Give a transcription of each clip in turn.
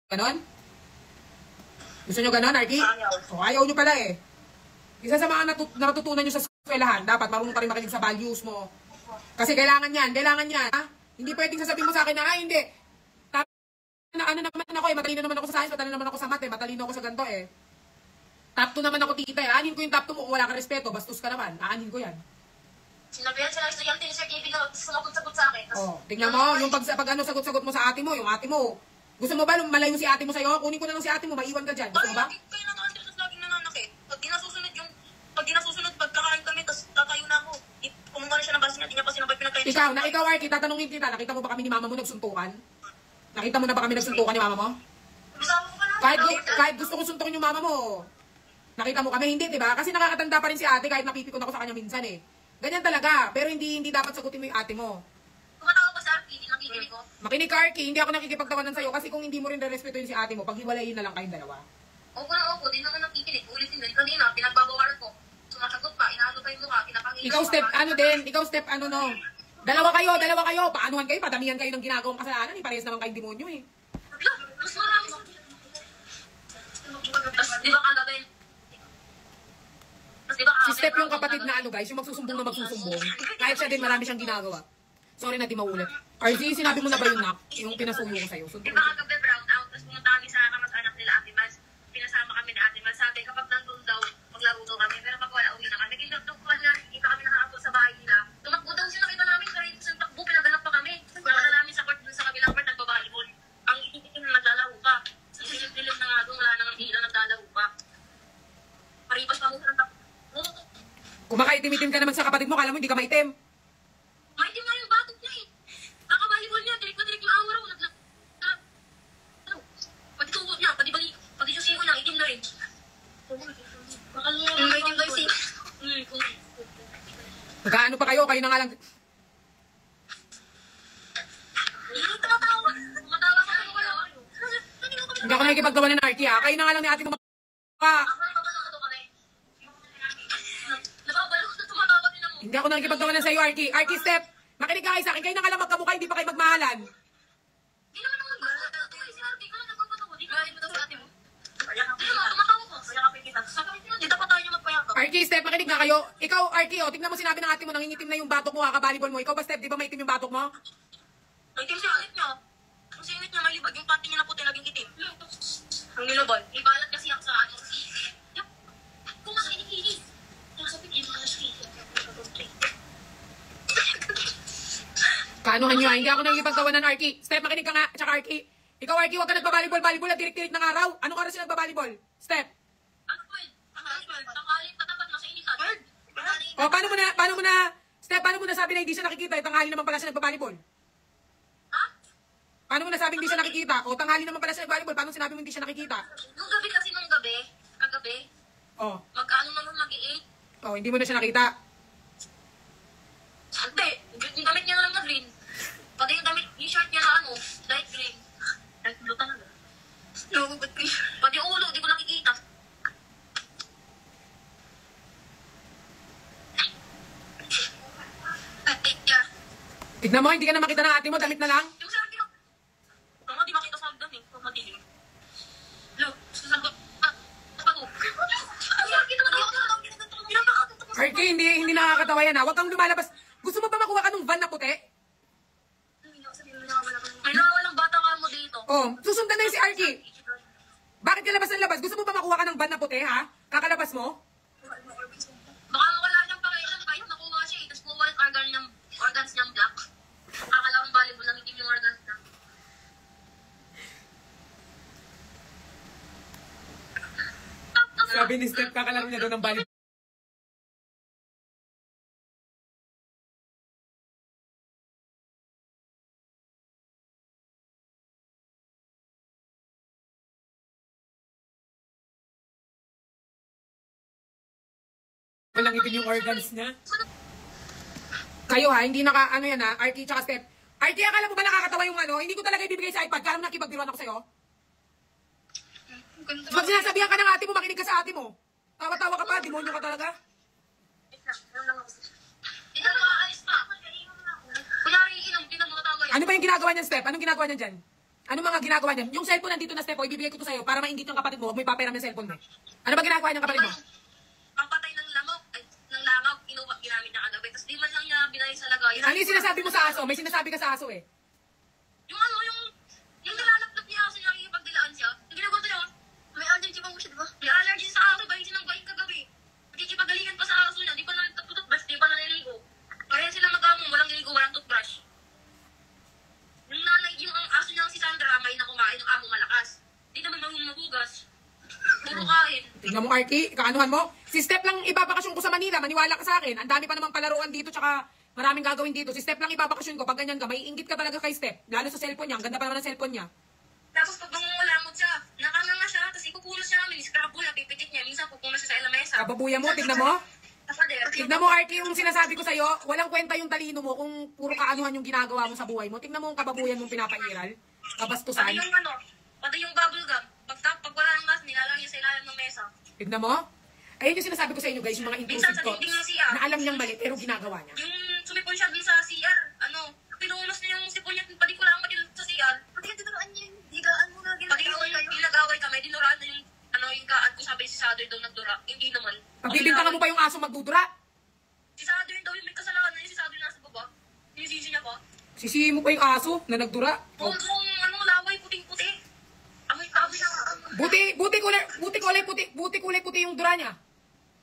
Ganon? Gusto nyo ganon, Arky? Ayaw. O, ayaw nyo pala eh. Isa sa mga natutunan nyo sa eskwelahan, dapat marunong ka rin makinig sa values mo. Kasi kailangan yan, ha? Hindi pwedeng sasabihin mo sa akin na, ay hindi. Ano naman ako eh, matalino naman ako sa science, matalino naman ako sa math eh, matalino ako sa ganito eh. Top 2 naman ako tita eh, aanin ko yung top 2 mo kung wala ka respeto, bastos ka naman, aanin ko yan. Sinabihan sila estudyante ni Sir Kevin na sumagot-sagot sa akin. Oh, tingnan mo, yung pag ano sagot-sagot mo sa ate mo, yung ate mo. Gusto mo ba malayo si ate mo sa'yo? Kunin ko na lang si ate mo, maiwan ka dyan. Gusto mo ba? Kaya naka-andres laging nananakit. Pag di nasusunod, pagkakain kami, tapos tatayo na ako. Kumuha na siya ng bus niya, di niya pa sinabay pinagkain. Ikaw, Arky, tatanungin kita, nakita mo ba kami ni mama mo nagsuntukan? Nakita mo na ba kami nagsuntukan ni mama mo? Kahit gusto ko suntukin yung mama mo, nakita mo kami, hindi, diba? Kasi nakakatanda pa rin si ate kahit napipikon ako sa kanya minsan eh. Ganyan talaga, pero hindi dapat sagutin mo yung ate mo. Tumatawa ba sa Arky? Hindi nakikinig ko. Makinig ka, Arky, hindi ako nakikipagtawanan sa'yo kasi kung hindi mo rin respetuhin si ate mo, paghiwalayin na lang kayong dalawa. Opo na opo, di naman nakikinig. Ulitin din. Kanina, pinagbabawaran ko. Sumasagot pa, inaano pa yung mukha, pinapangingin. Ikaw step ano no. Dalawa kayo, paanuhan kayo, padamihan kayo ng ginagawang kasalanan, parehas naman kayong demonyo eh. Mas marami. Tapos, di ba kagabi? Si Step yung kapatid na ano guys, yung magsusumbong na magsusumbong. Kahit siya din marami siyang ginagawa. Sorry na di maulit. RZ, sinabi mo na ba yung nak? Yung pinasuyo ko sa'yo. Di ba kagabi brown out, tapos pumunta kami sa kamag-anak nila Ate Maz. Pinasama kami ni Ate Maz. Sabi, kapag nandun daw, maglaro daw kami. Pero pag wala, uwi na kami. Naging-doktukan na, kita kami nakakapos sa bahay nila. Tumakbo daw siya, nakita namin, karito sa takbo, pinaganap pa kami. Pagkala namin sa court dun sa kabilang court, nagbabalibol. Ang ikikitin na naglalaro pa. Sa dilim na nga doon, wala nang ilaw, naglalaro pa. Paripas pa mo sa takbo. Kung makaitimitim ka naman sa kapatid mo, kala mo hindi ka maitim. Maitim nga yung batok niya eh. Nakabalibol niya, tirik na tirik yung awar ako. Pati tubo niya, pati susigo niya, itim na rin. Maitim guys eh. Magkaano pa kayo na nga lang. Tumatawa ka wala. Hindi ako nakikipaggawa ng Arky ha. Kayo na nga lang ni ate mo Hindi ako nakikipaggawa ng sa'yo, Arky. Arky, Step, makinig ka kayo sa akin. Kayo na nga lang magkamukha, hindi pa kayo magmahalan. Hindi naman ako nagpapatawa. Si Arky ka lang nagpapatawa. Di ba? Ito sa ate mo. Tumatawa ko. Sayakapin kita. Dito pa tayo magpayakap. Arky, Step, makinig nga kayo. Ikaw, Arky, tignan mo sinabi ng ate mo, nangingitim na yung batok mo, kakabalibol mo. Ikaw ba, Step, di ba maitim yung batok mo? Maitim siya ulit niya. Ang singit niya, malibag. Yung panty niya na puti, naging itim. Ang nilabal. Ibalat kasi ako sa ano. Kung nasa kinikili. Nakasapit yun mga Kaanuhan nyo, hindi ako nakikipaggawa ng Arky. Step, makinig ka nga, tsaka Arky. Ikaw, Arky, huwag ka nagbabalibol-balibol at tirik-tirik ng araw. Anong oras yung nagbabalibol? Step. Ano po yun? Tanghali tatapat na sa initan. O, paano mo na, Step, paano mo nasabi na hindi siya nakikita? Tanghali naman pala siya nagbabalibol. Ha? Paano mo nasabing hindi siya nakikita? O, tanghali naman pala siya nagbabalibol. Paano sinabi mo hindi siya nakikita? Nung gabi kasi kagabi, O, mag-ano naman mag-i-8. o, hindi mo na siya nakita. Hindi, yung damit niya lang na green. Pati yung damit, yung shirt niya na ano, light green. Light blue talaga. Pati yung ulo, di ko nakikita. Tignan mo, hindi ka na makita ng ate mo, damit na lang. Yung sabi ko, tama di makita sa hagdan eh, kung madilim. Look, sasagot, Arky, hindi nakakatawa yan ha. Huwag kang lumalabas. Gusto mo ba makuha ka ng van na puti? May nawawalang bata ka mo dito. Oh, susundan na yun si Arky. Bakit ka labas ng labas? Gusto mo ba makuha ka ng van na puti ha? Kakalabas mo? Baka wala niyang pakialam kahit nakuha siya eh. Tapos kuha yung organs niyang black. Akala kong volleyball lang itim yung organs na. Sabi ni Steph, kakalaro niya daw ng bali. Walang itim yung organs niya. Kayo ha, hindi ano yan ha, Arky tsaka Steph. Arky, akala mo ba nakakatawa yung ano? Hindi ko talaga ibibigay sa iPad, kala mo nakipagbiruan ako sa'yo? Pag sinasabihan ka ng ate mo, makinig ka sa ate mo. Tawa-tawa ka pa, demonyo ka talaga. Hindi na makaalis pa. Kunyari inom, hindi na matatawa yan. Ano ba yung ginagawa niyan, Steph? Anong ginagawa niyan dyan? Ano mga ginagawa niya? Yung cellphone nandito na, Steph, ibibigay ko to sa'yo para maingit yung kapatid mo. Huwag mo ipaperam yung cellphone mo. Ano ba ginagawa niyang kapatid mo? Ang patay ng lamok, ay, ng langaw, ginamit niya kagabi. Tapos di man lang niya binay sa lagayan. Ano yung sinasabi mo sa aso? May sinasabi ka sa aso eh. Yung ano, yung nilalaplap niya aso niya, nakikipagdilaan siya. Yung ginagawa niya, may allergy pa mo siya, di ba? May allergy sa aso, bahin siya ng bahin kagabi. Nakikipagalingan pa sa aso niya, di pa natututbrush, di pa naliligo. Kaya sila mag-among, walang ligo, walang toothbrush. Yung nanay, yung ang aso niya si Sandra, may na kumain, yung amo malakas. Di naman mahugas. Puro kain. Tignan mo, Arky, kaanuhan mo. Si Steph lang ibabakasyon ko sa Manila, maniwala ka sa akin. Ang dami pa namang palaruan dito, tsaka maraming gagawin dito. Si Steph lang ibabakasyon ko, pag ganyan ka, may inggit ka talaga kay Steph. Lalo sa cellphone niya, ang ganda pa naman ng cellphone niya. Tapos pag mangungulangot siya, nakanganga siya, tapos ikukulos siya namin, scrabble, pipitik niya, minsan pupunas siya sa ilamesa. Kababuya mo, tignan mo. Kapader. Tignan mo, Arky, yung sinasabi ko sa'yo, walang kwenta yung talino mo kung puro kaanuhan yung ginagawa mo sa buhay mo. Tignan mo yung kababuyan mong pinapairal. Kabastusan. Pati yung bubble gum. Pag wala ng gas, nilalagay niya sa ilalim ng mesa. Tignan mo. Ayun yung sinasabi ko sa inyo, guys, yung mga Minsan intrusive sa thoughts dingding ng CR. na alam niyang mali, pero ginagawa niya. Yung sumipon siya dun sa CR, pinunos niya yung sipon niya, padikulangan yun sa CR. Pati yung dinuraan niya, higaan mo na, pati yung ginagaway kami, dinuraan na yung, yung kaan ko sabi si Sadoy daw nagdura. Hindi naman. Pagbibintangan mo pa yung aso magdudura. Si Sadoy daw yung may kasalanan niya, si Sadoy nasa baba. Sinisisi niya pa. Sisihin mo pa yung aso na nagdura. Oo, laway, puting-puti. Amoy na. Buti kulay puti yung dura niya.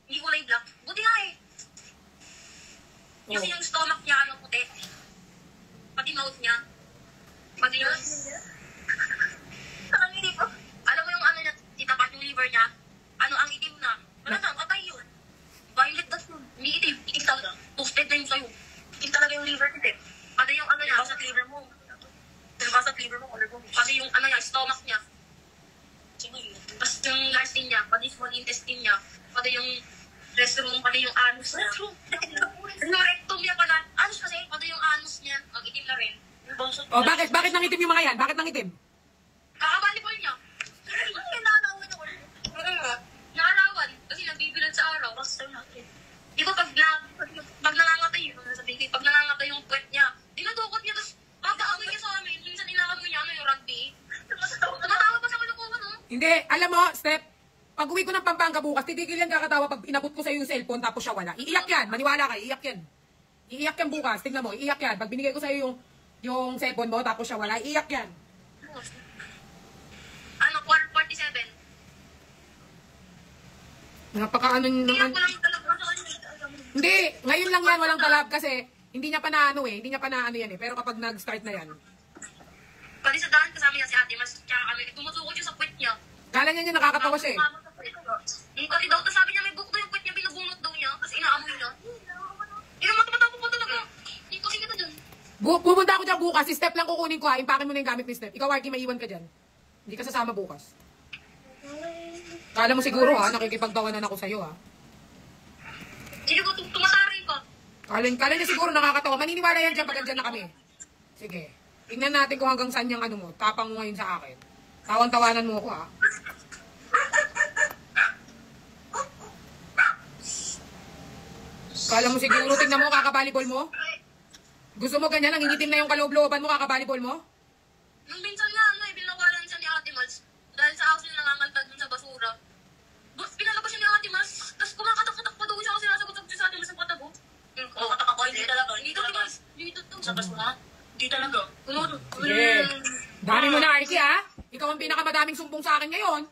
Hindi kulay black. Buti nga eh. Kasi yung stomach niya, puti. Pati mouth niya. Pati yung... Parang hindi po. Alam mo yung niya, tita Pat, yung liver niya, ang itim na. Wala na, patay yun. Violet that's yun. Hindi itim. Itim talaga. Toasted na yun sa'yo. Itim talaga yung liver itim. Pati yung niya, basat liver mo. Basat liver mo, pati yung niya, stomach niya. Tapos yung intestine niya, pati small intestine niya, pati yung restroom, pati yung anus niya. Yung rectum niya pala, anus kasi, pati yung anus niya, ang itim na rin. Oh, bakit? Bakit nangitim yung mga yan? Bakit nangitim? Kakabalibol niya. Nakarawan ako. Nakarawan, kasi nagbibilad sa araw. Di ba pag nangangatay yun, pag nangangatay yung puwet niya, dinadukot niya, tapos pagkaawin niya sa amin, minsan inakamoy niya, yung rugby. Tumatawa pa sa kalukuhan, no? Hindi, alam mo, Steph, pag uwi ko ng Pampanga bukas, titigil yan kakatawa pag inabot ko sa'yo yung cellphone tapos siya wala. Iiyak yan, maniwala ka, iiyak yan. Iiyak yan bukas, tignan mo, iiyak yan. Pag binigay ko sa'yo yung cellphone mo tapos siya wala, iiyak yan. 47. Napakaano ng... Iyak ko lang talaga sa kanya. Hindi, ngayon lang yan, walang talab kasi hindi niya pa na hindi niya pa na yan eh. Pero kapag nag-start na yan. Pati sa daan kasama niya si ate, mas tsaka kami, tumusukot siya sa puwet niya. Kala niya nakakatawa siya eh. Kasi daw, sabi niya may buhok daw yung puwet niya, binubunot daw niya, kasi inaamoy niya. Hindi naman tumatapo po talaga. Hindi kasi kita dun. Pupunta ako dyan bukas, si Steph lang kukunin ko ha, impakin mo na yung gamit ni Steph. Ikaw, Arky, maiwan ka dyan. Hindi ka sasama bukas. Kala mo siguro ha, nakikipagtawanan ako sa'yo ha. Hindi ko tumatari pa. Kala niya siguro nakakatawa. Maniniwala yan dyan pag andyan na kami. Sige. Tingnan natin kung hanggang saan yung mo. Tapang mo ngayon sa akin. Tawang-tawanan mo ako ha. Kala mo siguro, tingnan mo, kakabalibol mo? Gusto mo ganyan, nangingitim na yung kaloob-looban mo, kakabalibol mo? Nung minsan nga, binawalan siya ni Ate Mals. Dahil sa aso niya nangangaltad dun sa basura. Pinalabas siya ni Ate Mals. Tapos kumakatak-katak pa daw siya kasi nasagot sa Ate Mals ang patabo. Oo, katak ako. Hindi talaga. Hindi talaga. Dito to. Sa basura? Hindi talaga. Sige. Dami mo na, Arky ha? Ikaw ang pinakamadaming sumbong sa akin ngayon.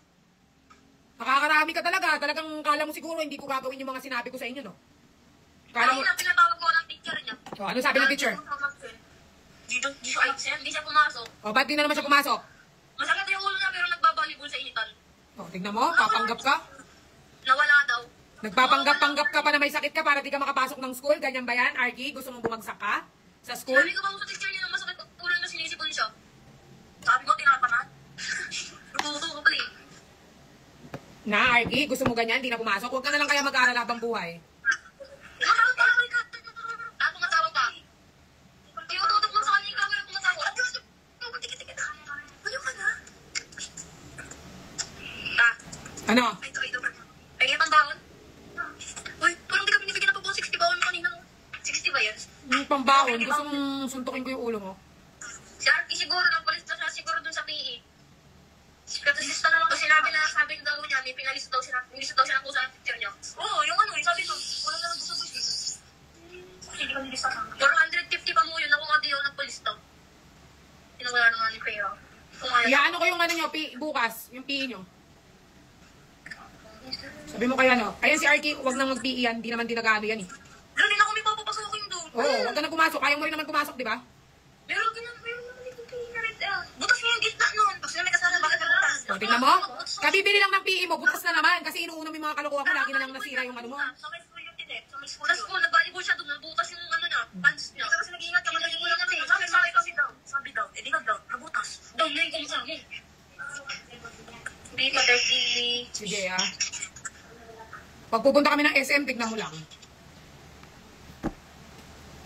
Nakakarami ka talaga. Talagang kala mo siguro hindi ko gagawin yung mga sinabi ko sa inyo, no? Kala mo... Ay, pinatawag ko ng teacher niya. Oh, ano sabi ng teacher? Dito absent. Hindi siya pumasok. Oh, ba't di na naman siya pumasok? Masakit yung ulo niya pero nagbabalibol sa initan. Oh, tignan mo, papanggap ka. Nawala daw. Nagpapanggap-panggap ka pa na may sakit ka para di ka makapasok ng school. Ganyan ba yan, Arky? Gusto mong bumagsak ka sa school? Sabi ko ba sa teacher niya na masakit ang ulo na sinisipon siya? Sabi ko, tinatangan. Tututo ko pala eh. Na, Arky, gusto mo ganyan? Di na pumasok? Huwag ka na lang kaya mag-aaral habang buhay. Matawag pa naman ka. Tumatawag ka. Tinututok mo sa kanya yung gagawin tumatawag. Tikit-tikit. Ayaw ka na. Ano? Ay, kaya pambawon? Uy, parang di ka binibigyan na po 60 bawon mo kanina. 60 ba yan? Yung pambaon, gusto mong suntukin ko yung ulo mo? Si Arky siguro, nagpalis na siya siguro dun sa namin, pinalis daw siya ng kusa ng picture niya. Oo, yung ano, yung sabi ko, wala na nagbusa po siya. Kasi hindi ko nilista ka. 450 pa mo yun, ako nga di ako nagpulis daw. Tinawala na nga ni Kuya. Iyaano ko yung ano nyo, bukas, yung PE nyo. Sabi mo kaya no, ayan si Arky, huwag nang mag-PE yan, di naman dinagano yan eh. Pero hindi na kami papapasukin doon. Oo, huwag ka na pumasok, kaya mo rin naman pumasok, di ba? Meron naman dito PE na rin. Butas mo yung gitna nun. Kasi na may kasama bakit na butas. O, tingnan mo, kabibili lang ng PE mo, butas na naman, kasi inuuna mo yung mga kalokohan mo, lagi na lang nasira yung ano mo. Sa may school yung tinet. Sa may school. Sa school, nag-volleyball siya doon, nabutas yung ano niya, pants niya. Kasi nag-iingat ka, nag-iingat ka. Sabi kasi daw. Sabi daw, eh di daw, nabutas. Daw na yung kumsa mo. Hindi pa 30. Sige ah. Pag pupunta kami ng SM, tignan mo lang.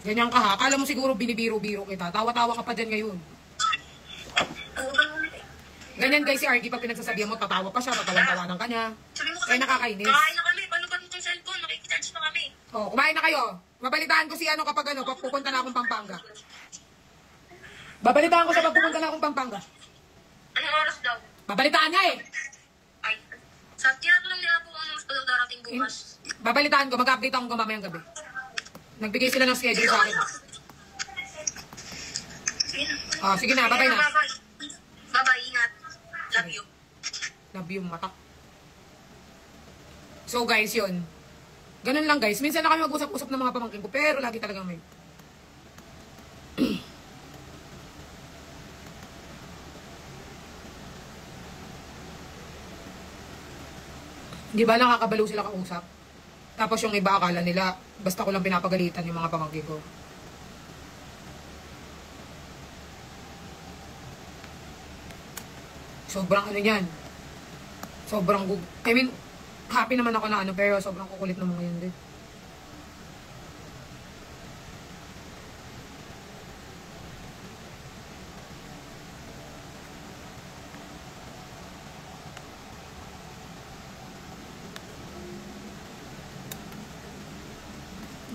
Ganyan ka ha. Akala mo siguro binibiro-biro kita. Tawa-tawa ka pa dyan ngayon. Ganyan guys si Arky, pag pinagsasabihan mo, tatawa pa siya, tatawan-tawanan ka niya. Kaya nakakainis. Kakain na kami, paano ba itong cellphone? Nakikicharge na kami. Oh, kumain na kayo. Babalitaan ko si ano kapag ano, pag pupunta na akong Pampanga. Babalitaan ko siya pag pupunta na akong Pampanga. Anong oras daw? Babalitaan niya eh. Ay, sa tinatulong nila po ang mas darating bukas. Babalitaan ko, mag-update ako mamayang gabi. Nagbigay sila ng schedule sa akin. Oh, sige na, bye-bye na. Bye-bye, ingat. Love you. Love you, mata. So guys, yun. Ganun lang guys. Minsan na kami mag-usap-usap ng mga pamangkin ko, pero lagi talagang may... Di ba nakakabalo sila kausap? Tapos yung iba akala nila, basta ko lang pinapagalitan yung mga pamangkin ko. Sobrang ano yan. Sobrang I mean, happy naman ako na ano, pero sobrang kukulit ng mga yun din.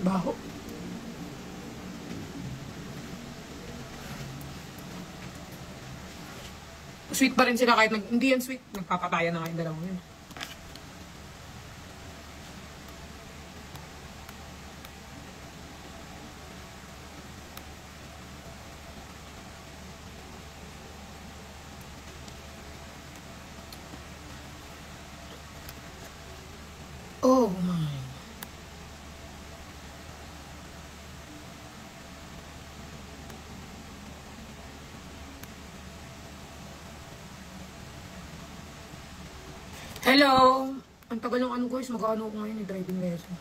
Baho. Sweet pa rin sila kahit hindi yan sweet. Nagpapatayan na nga yung dalawang yun. Oh my. Hello! Ang tagal ng ano guys, mag-ano ko ngayon, driving lesson.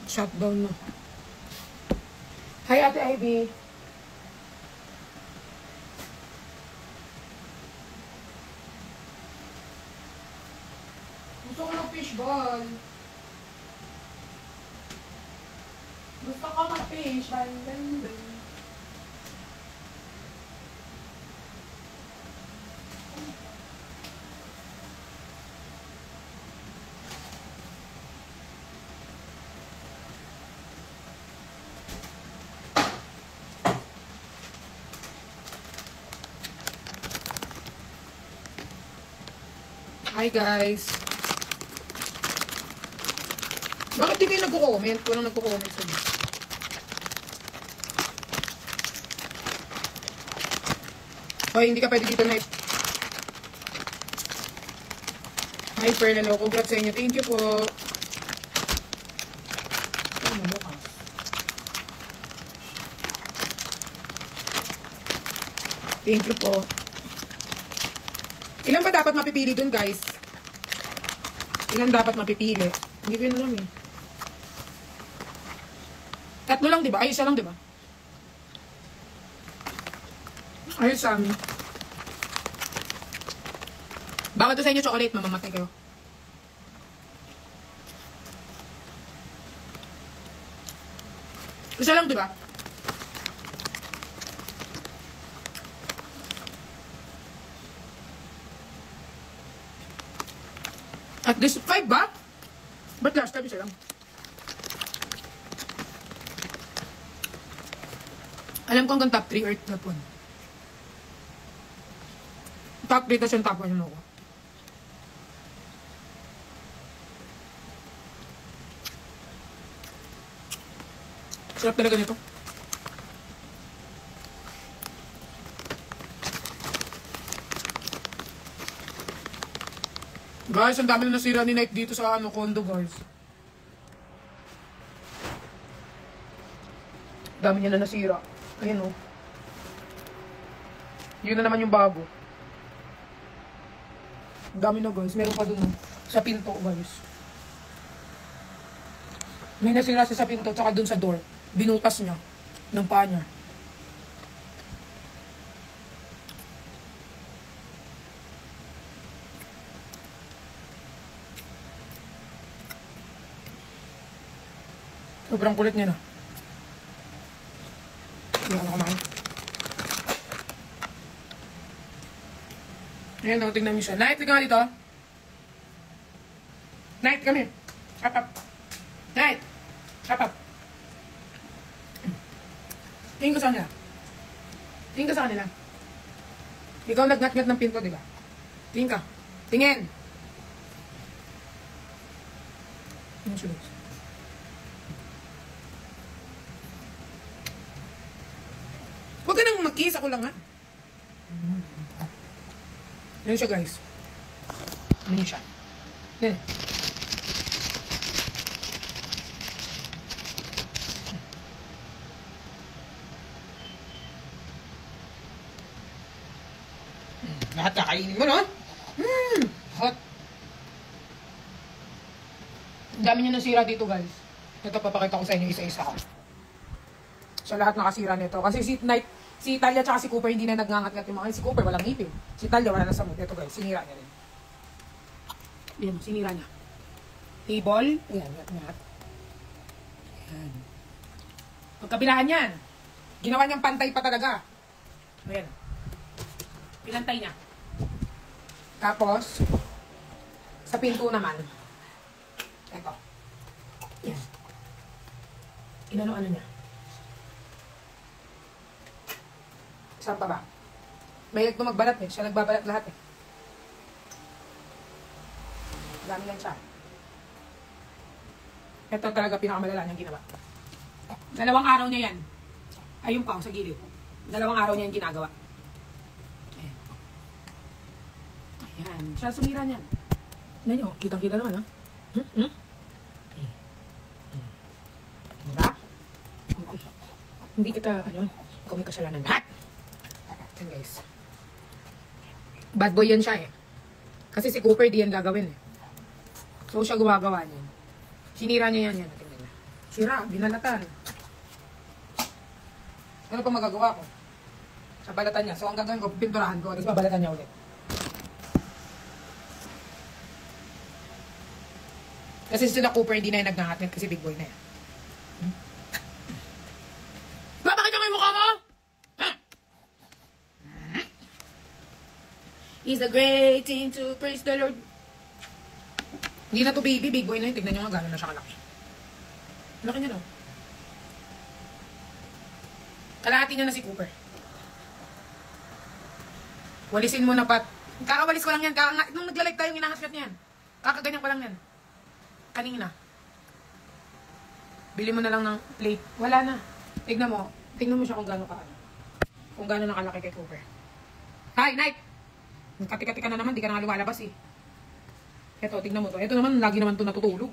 Shutdown na. Hi Ate Ivy! Gusto ko ng fishball. Gusto ko mag-fish. Bang. Hi guys. Bakit di kayo nagko-comment? Walang nagko-comment sa inyo. Hoy, hindi ka pwede dito na Hi, Fernando. Congrats sa inyo. Thank you po. Ano mo ka? Thank you po. Ilan ba dapat mapipili dun, guys? Ilan dapat mapipili? Hindi ko yun alam eh. Tatlo lang, di ba? Ay, isa lang, di ba? Ayos sa amin. Baka to sa inyo chocolate, mamamatay kayo. Isa lang, di ba? At least 5 ba? Ba't last time isa lang? Alam ko hanggang top 3 or top 1. Top 3 tas yung top 1 mo ko. Sarap talaga nito. Guys, ang dami na nasira ni Night dito sa condo, guys. Dami niya na nasira. Ayan, oh. Yun na naman yung bago. Ang dami na, guys. Meron pa dun, oh. Sa pinto, guys. May nasira siya sa pinto, tsaka dun sa door. Binutas niya. Ng paa niya. Sobrang kulit niya na. Hindi ako kumain. Ayan, tingnan niyo siya. Night, tingnan dito. Night, come here. Up, up. Night. Up, up. Tingin ko sa kanila. Tingin ka sa kanila. Ikaw nagngat-ngat ng pinto, di ba? Tingin ka. Tingin. Tingin siya. Huwag ka nang mag-kiss. Ako lang, ha? Yan siya, guys. Yan siya. Yan. Lahat kakainin mo, no? Hot. Ang dami niya nasira dito, guys. Ito, papakita ko sa inyo isa-isa ko. So, lahat nakasira nito. Kasi si Talia tsaka si Cooper hindi na nagngangat-ngat yung mga. Si Cooper walang ngipin. Si Talia wala na sa mood. Ito, guys, sinira niya rin. Yan, sinira niya. Table. Ayan, ngat-ngat. Ayan. Pagkabilahan yan. Ginawa niyang pantay pa talaga. Ayan. Pinantay niya. Tapos, sa pinto naman, ito. Yan. Inano-ano niya. Saan pa ba? May ito magbalat eh. Siya nagbabalat lahat eh. Dami yan siya. Ito talaga pinakamalala niyang ginawa. 2 araw niya yan. Ayun pa, sa gilid. 2 araw niya yung ginagawa. Ayan. Ayan. Siya sumira niyan. Tignan niyo, kitang-kita naman, ha? Diba? Hindi kita, ikaw may kasalanan lahat. Ayan, guys. Bad boy yan siya, eh. Kasi si Cooper di yan gagawin, eh. So, siya gumagawa niyan. Sinira niya yan. Tingnan niya. Sira, binalatan. Ano pa magagawa ko? Sa balatan niya. So, ang gagawin ko, pinturahan ko. Tapos babalatan niya ulit. Kasi sila Cooper hindi na yung nagnangatnet kasi big boy na yan. Bakit yung mukha mo? It's a great thing to praise the Lord. Hindi na to baby, big boy na yun. Tignan nyo nga gano'n na siya kalaki. Laki niya, no? Kalahati niya na si Cooper. Walisin mo na pat. Kakawalis ko lang yan. Nung nagla-live tayo, ginangat-ngat niyan. Kakaganyan ko lang yan. Kanina. Bili mo na lang ng plate. Wala na. Tignan mo. Tignan mo siya kung gano'n kung gano'n nakalaki kay Cooper. Hi, Night! Kati-kati ka na naman. Di ka na lumalabas eh. Ito, tignan mo to. Ito naman, lagi naman to natutulog.